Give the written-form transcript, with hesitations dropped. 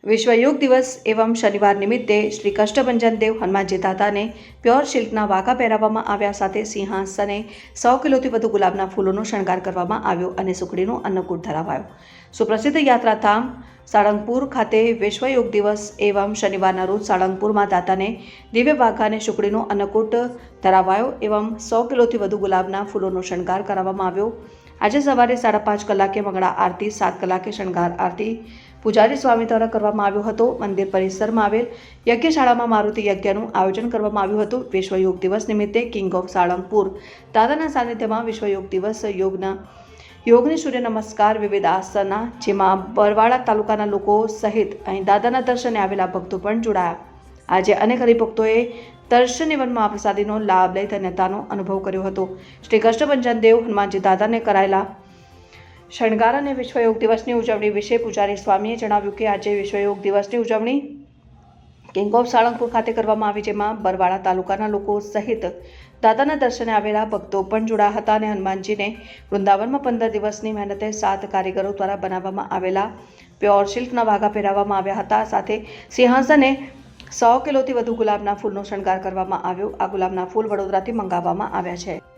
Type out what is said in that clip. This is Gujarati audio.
विश्व योग दिवस एवं शनिवार निमित्ते श्री कष्टभंजन देव हनुमानजी दादाने प्योर सिल्कना वाघा પહેરાવવામાં આવ્યા સાથે સિંહાસને 100 કિલોથી વધુ ગુલાબના ફૂલોનો શણગાર કરવામાં આવ્યો અને સુખડીનો અન્નકૂટ ધરાવાયો। સુપ્રસિદ્ધ યાત્રાધામ સાળંગપુર ખાતે વિશ્વ યોગ દિવસ એવं શનિવારના રોજ સાળંગપુરમાં દાદાને દિવ્ય વાઘાને સુખડીનો અન્નકૂટ ધરાવાયો એવं 100 કિલોથી વધુ ગુલાબના ફૂલોનો શણગાર કરાવવામાં આવ્યો। આજે સવારે 5:30 કલાકે મંગળા આરતી, 7 કલાકે શણગાર આરતી પૂજારી સ્વામી દ્વારા કરવામાં આવ્યો હતો। મંદિર પરિસરમાં આવેલ યજ્ઞશાળામાં મારુતિ યજ્ઞનું આયોજન કરવામાં આવ્યું હતું। વિશ્વ યોગ દિવસ નિમિત્તે કિંગ ઓફ સાળંગપુર દાદાના સાનિધ્યમાં વિશ્વ યોગ દિવસ યોગની સૂર્ય નમસ્કાર વિવિધ આસના, જેમાં બરવાળા તાલુકાના લોકો સહિત અહીં દાદાના દર્શને આવેલા ભક્તો પણ જોડાયા। આજે અનેક હરિભક્તોએ દર્શન એવં મહાપ્રસાદીનો લાભ લઈ ધન્યતાનો અનુભવ કર્યો હતો। શ્રી કષ્ટભંજન દેવ હનુમાનજી દાદાને કરાયેલા શણગાર અને વિશ્વ યોગ દિવસની ઉજવણી વિશે પૂજારી સ્વામીએ જણાવ્યું કે આજે વિશ્વ યોગ દિવસની ઉજવણી કિંગ ઓફ સાળંગપુર ખાતે કરવામાં આવી, જેમાં બરવાળા તાલુકાના લોકો સહિત દાદાના દર્શને આવેલા ભક્તો પણ જોડાયા હતા અને હનુમાનજીને વૃંદાવનમાં 15 દિવસની મહેનતે 7 કારીગરો દ્વારા બનાવવામાં આવેલા પ્યોર સિલ્કના વાઘા પહેરાવવામાં આવ્યા હતા। સાથે સિંહાસને 100 કિલોથી વધુ ગુલાબના ફૂલનો શણગાર કરવામાં આવ્યો। આ ગુલાબના ફૂલ વડોદરાથી મંગાવવામાં આવ્યા છે।